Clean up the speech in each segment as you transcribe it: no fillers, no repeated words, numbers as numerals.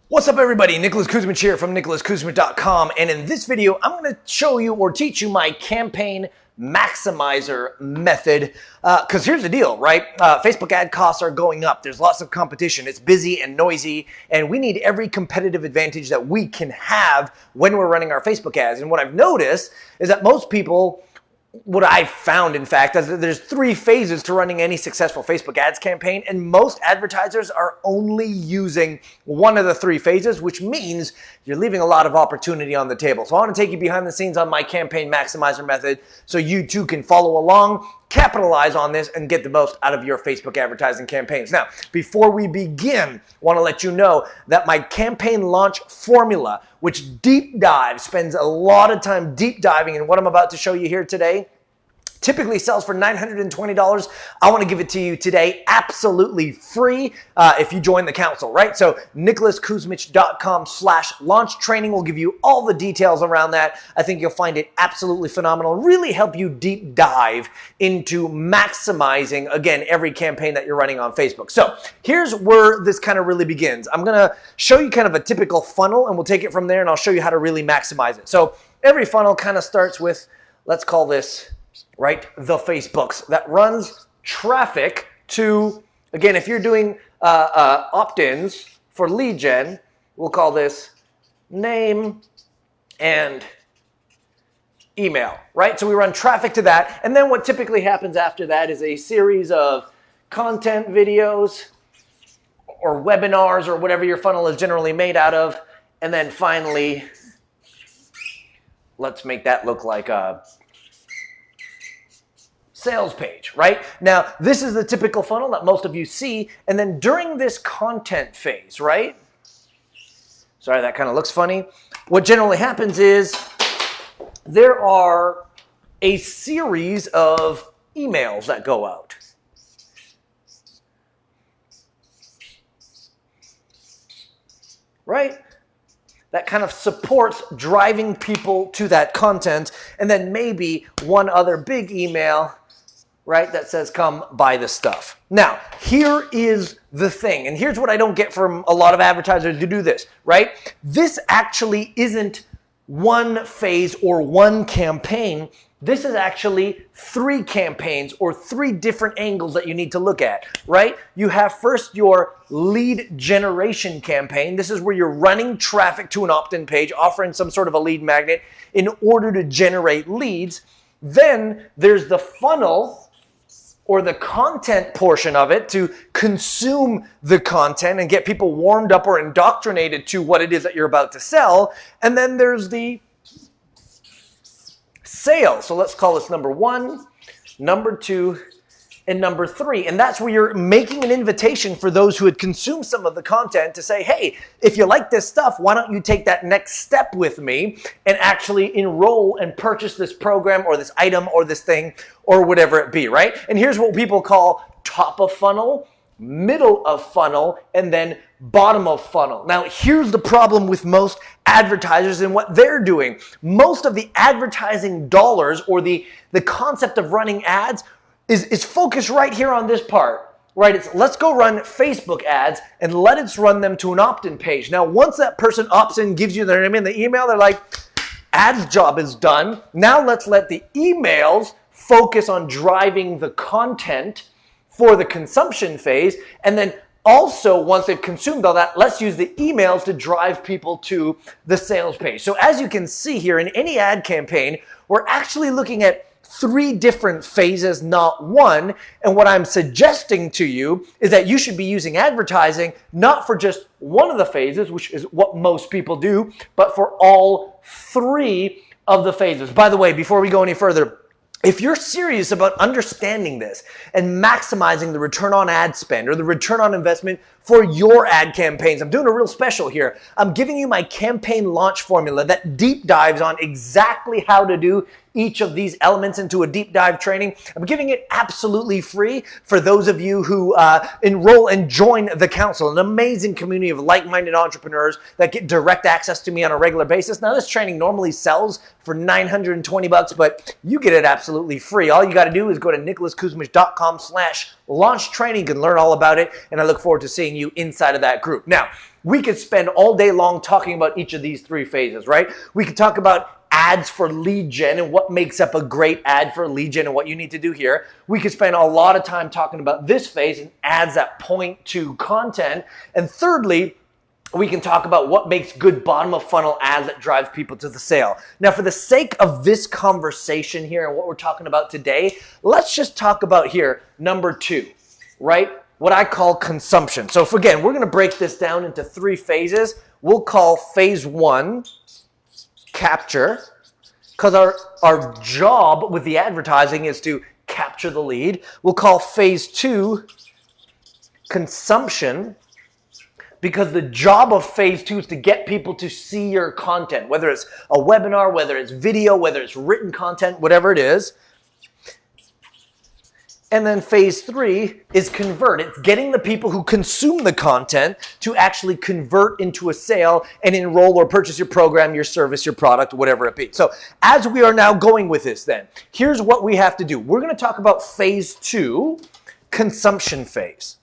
What's up everybody, Nicholas Kuzmich here from nicholaskuzmich.com, and in this video I'm going to show you or teach you my Campiagn Maximizer Method, because here's the deal, right? Facebook ad costs are going up, there's lots of competition, it's busy and noisy, and we need every competitive advantage that we can have when we're running our Facebook ads. And what I've noticed is that most people, what I've found, in fact, is that there's 3 phases to running any successful Facebook ads campaign, and most advertisers are only using one of the 3 phases, which means you're leaving a lot of opportunity on the table. So I want to take you behind the scenes on my Campiagn Maximizer Method so you too can follow along, capitalize on this, and get the most out of your Facebook advertising campaigns. Now, before we begin, I want to let you know that my campaign launch formula, which deep dives, spends a lot of time deep diving in what I'm about to show you here today, typically sells for $920. I want to give it to you today absolutely free if you join the council, right? So nicholaskuzmich.com/launch training will give you all the details around that. I think you'll find it absolutely phenomenal, really help you deep dive into maximizing, again, every campaign that you're running on Facebook. So here's where this kind of really begins. I'm going to show you kind of a typical funnel, and we'll take it from there, and I'll show you how to really maximize it. So every funnel kind of starts with, let's call this, right, the Facebooks that runs traffic to, again, if you're doing opt-ins for lead gen, we'll call this name and email, right? So we run traffic to that, and then what typically happens after that is a series of content videos or webinars or whatever your funnel is generally made out of, and then finally, let's make that look like a sales page, right? Now, this is the typical funnel that most of you see, and then during this content phase, right? Sorry, that kind of looks funny. What generally happens is there are a series of emails that go out. Right? That kind of supports driving people to that content, and then maybe one other big email, right, that says come buy the stuff. Now, here is the thing, and here's what I don't get from a lot of advertisers to do this, right? This actually isn't one phase or one campaign. This is actually 3 campaigns or 3 different angles that you need to look at, right? You have first your lead generation campaign. This is where you're running traffic to an opt-in page, offering some sort of a lead magnet in order to generate leads. Then there's the funnel or the content portion of it to consume the content and get people warmed up or indoctrinated to what it is that you're about to sell. And then there's the sale. So let's call this number 1, number 2, and number 3. And that's where you're making an invitation for those who had consumed some of the content to say, hey, if you like this stuff, why don't you take that next step with me and actually enroll and purchase this program or this item or this thing or whatever it be, right? And here's what people call top of funnel, middle of funnel, and then bottom of funnel. Now, here's the problem with most advertisers and what they're doing. Most of the advertising dollars or the concept of running ads is focused right here on this part, right? It's let's go run Facebook ads and let us run them to an opt-in page. Now, once that person opts in, gives you their name and the email, they're like, ads job is done. Now let's let the emails focus on driving the content for the consumption phase. And then also, once they've consumed all that, let's use the emails to drive people to the sales page. So as you can see here, in any ad campaign, we're actually looking at 3 different phases, not one. And what I'm suggesting to you is that you should be using advertising not for just one of the phases, which is what most people do, but for all 3 of the phases. By the way, before we go any further, if you're serious about understanding this and maximizing the return on ad spend or the return on investment for your ad campaigns, I'm doing a real special here. I'm giving you my campaign launch formula that deep dives on exactly how to do each of these elements into a deep dive training. I'm giving it absolutely free for those of you who enroll and join the council, an amazing community of like-minded entrepreneurs that get direct access to me on a regular basis. Now, this training normally sells for $920, but you get it absolutely free. All you got to do is go to nicholaskuzmich.com/launch training. You can learn all about it, and I look forward to seeing you inside of that group. Now, we could spend all day long talking about each of these three phases, right? We could talk about ads for lead gen and what makes up a great ad for lead gen and what you need to do here. We could spend a lot of time talking about this phase and ads that point to content. And thirdly, we can talk about what makes good bottom of funnel ads that drive people to the sale. Now, for the sake of this conversation here and what we're talking about today, let's just talk about here, number 2, right? What I call consumption. So again, we're going to break this down into 3 phases. We'll call phase 1 capture, because our job with the advertising is to capture the lead. We'll call phase 2 consumption, because the job of phase 2 is to get people to see your content, whether it's a webinar, whether it's video, whether it's written content, whatever it is. And then phase 3 is convert. It's getting the people who consume the content to actually convert into a sale and enroll or purchase your program, your service, your product, whatever it be. So as we are now going with this then, here's what we have to do. We're going to talk about phase 2, consumption phase.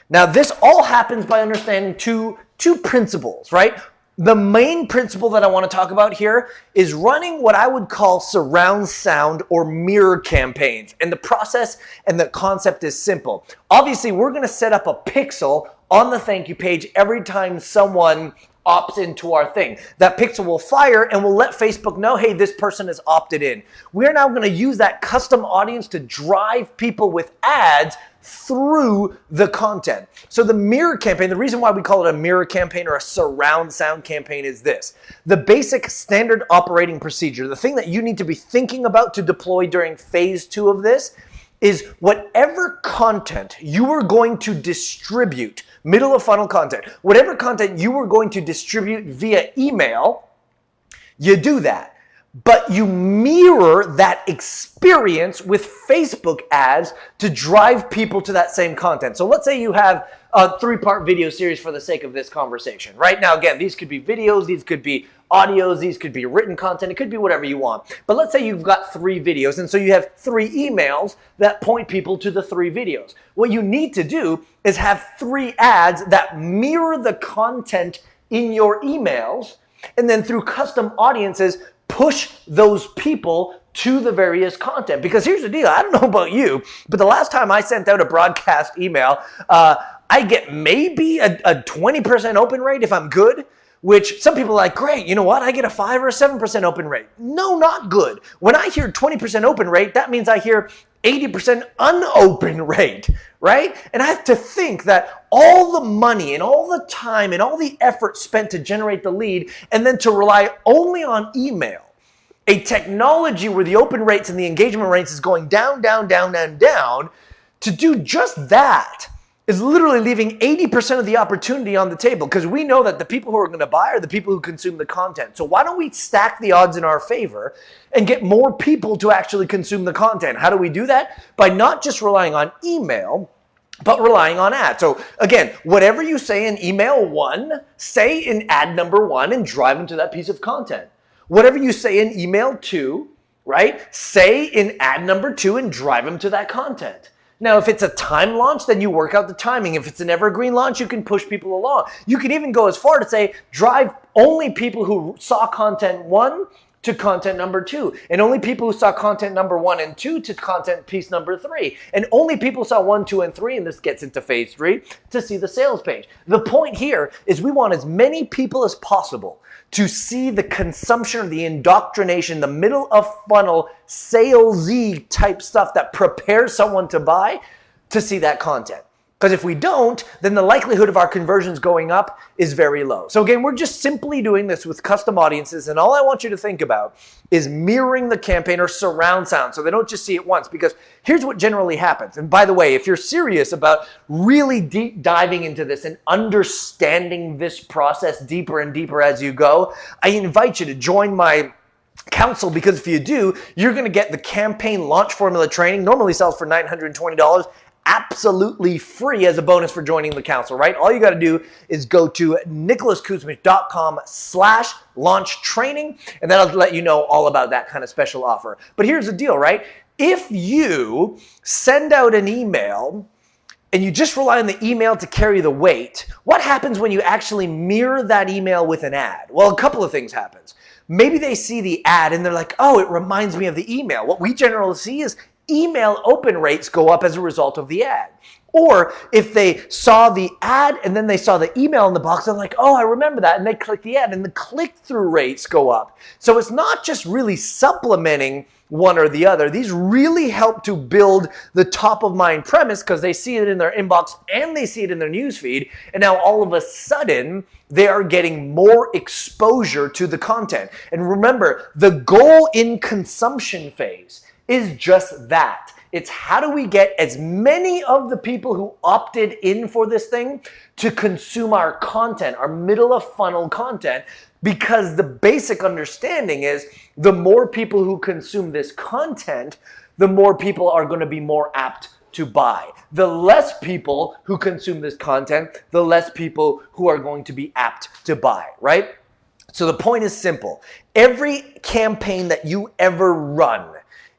Now, this all happens by understanding two principles, right? The main principle that I want to talk about here is running what I would call surround sound or mirror campaigns. And the process and the concept is simple. Obviously, we're going to set up a pixel on the thank you page every time someone opts into our thing. That pixel will fire and will let Facebook know, hey, this person has opted in. We're now going to use that custom audience to drive people with ads through the content. So the mirror campaign, the reason why we call it a mirror campaign or a surround sound campaign is this. The basic standard operating procedure, the thing that you need to be thinking about to deploy during phase 2 of this is whatever content you are going to distribute, middle of funnel content, whatever content you are going to distribute via email, you do that. But you mirror that experience with Facebook ads to drive people to that same content. So let's say you have a 3-part video series for the sake of this conversation. Right now, again, these could be videos, these could be audios, these could be written content, it could be whatever you want. But let's say you've got 3 videos, and so you have 3 emails that point people to the 3 videos. What you need to do is have 3 ads that mirror the content in your emails, and then through custom audiences, push those people to the various content. Because here's the deal, I don't know about you, but the last time I sent out a broadcast email, I get maybe a 20% open rate if I'm good, which some people are like, great, you know what, I get a 5 or a 7% open rate. No, not good. When I hear 20% open rate, that means I hear 80% unopen rate, right? And I have to think that all the money and all the time and all the effort spent to generate the lead and then to rely only on email, a technology where the open rates and the engagement rates is going down, down, down, and down, to do just that is literally leaving 80% of the opportunity on the table, because we know that the people who are going to buy are the people who consume the content. So why don't we stack the odds in our favor and get more people to actually consume the content? How do we do that? By not just relying on email, but relying on ads. So again, whatever you say in email 1, say in ad number 1 and drive them to that piece of content. Whatever you say in email 2, right? Say in ad number 2 and drive them to that content. Now, if it's a time launch, then you work out the timing. If it's an evergreen launch, you can push people along. You can even go as far to say, drive only people who saw content 1 to content number 2, and only people who saw content number 1 and 2 to content piece number 3, and only people who saw 1, 2, and 3, and this gets into phase 3, to see the sales page. The point here is we want as many people as possible to see the consumption, the indoctrination, the middle of funnel, salesy type stuff that prepares someone to buy, to see that content. Because if we don't, then the likelihood of our conversions going up is very low. So again, we're just simply doing this with custom audiences, and all I want you to think about is mirroring the campaign or surround sound, so they don't just see it once. Because here's what generally happens. And by the way, if you're serious about really deep diving into this and understanding this process deeper and deeper as you go, I invite you to join my council, because if you do, you're going to get the campaign launch formula training. Normally sells for $920, absolutely free as a bonus for joining the council, right? All you got to do is go to nicholaskuzmich.com/launch training, and that'll let you know all about that kind of special offer. But here's the deal, right? If you send out an email and you just rely on the email to carry the weight, what happens when you actually mirror that email with an ad? Well, a couple of things happens. Maybe they see the ad and they're like, oh, it reminds me of the email. What we generally see is email open rates go up as a result of the ad. Or if they saw the ad and then they saw the email in the box, they're like, oh, I remember that. And they click the ad and the click-through rates go up. So it's not just really supplementing one or the other. These really help to build the top of mind premise because they see it in their inbox and they see it in their newsfeed. And now all of a sudden, they are getting more exposure to the content. And remember, the goal in consumption phase is just that. It's how do we get as many of the people who opted in for this thing to consume our content, our middle of funnel content, because the basic understanding is the more people who consume this content, the more people are going to be more apt to buy. The less people who consume this content, the less people who are going to be apt to buy, right? So the point is simple. Every campaign that you ever run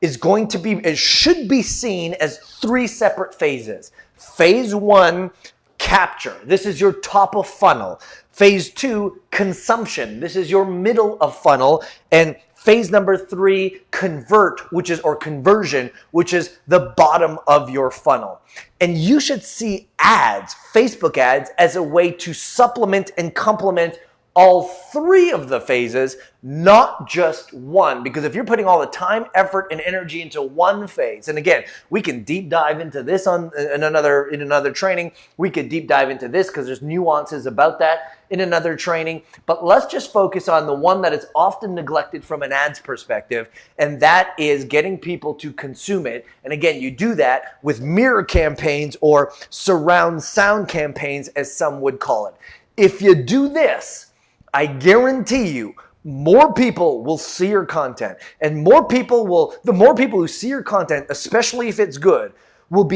is going to be, it should be seen as 3 separate phases. Phase 1, capture. This is your top of funnel. Phase 2, consumption. This is your middle of funnel. And phase number 3, convert, or conversion, which is the bottom of your funnel. And you should see ads, Facebook ads, as a way to supplement and complement all 3 of the phases, not just one. Because if you're putting all the time, effort, and energy into one phase, and again, we can deep dive into this in another training. We could deep dive into this because there's nuances about that in another training. But let's just focus on the one that is often neglected from an ads perspective, and that is getting people to consume it. And again, you do that with mirror campaigns or surround sound campaigns, as some would call it. If you do this, I guarantee you, more people will see your content, and the more people who see your content, especially if it's good, will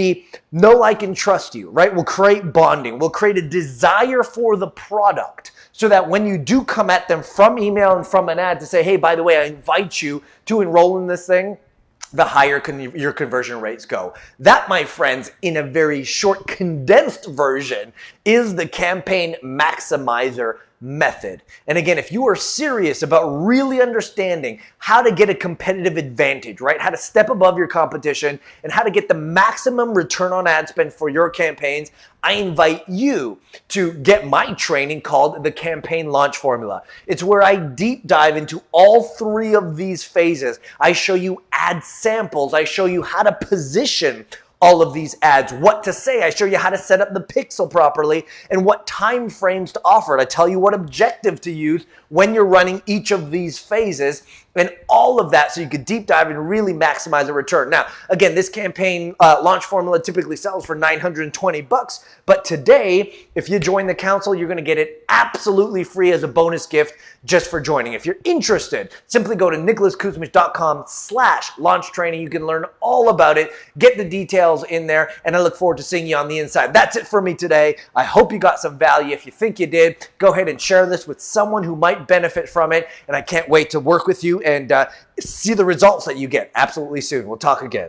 know, like, and trust you, right? Will create bonding, will create a desire for the product, so that when you do come at them from email and from an ad to say, hey, by the way, I invite you to enroll in this thing, the higher your conversion rates go. That, my friends, in a very short, condensed version, is the Campiagn Maximizer Method. And again, if you are serious about really understanding how to get a competitive advantage, right? How to step above your competition and how to get the maximum return on ad spend for your campaigns, I invite you to get my training called the Campaign Launch Formula. It's where I deep dive into all 3 of these phases. I show you ad samples. I show you how to position all of these ads, what to say. I show you how to set up the pixel properly and what time frames to offer. I tell you what objective to use when you're running each of these phases, and all of that so you could deep dive and really maximize the return. Now, again, this campaign launch formula typically sells for $920, but today, if you join the council, you're going to get it absolutely free as a bonus gift just for joining. If you're interested, simply go to nicholaskuzmich.com/launch training. You can learn all about it, get the details in there, and I look forward to seeing you on the inside. That's it for me today. I hope you got some value. If you think you did, go ahead and share this with someone who might benefit from it, and I can't wait to work with you and see the results that you get absolutely soon. We'll talk again.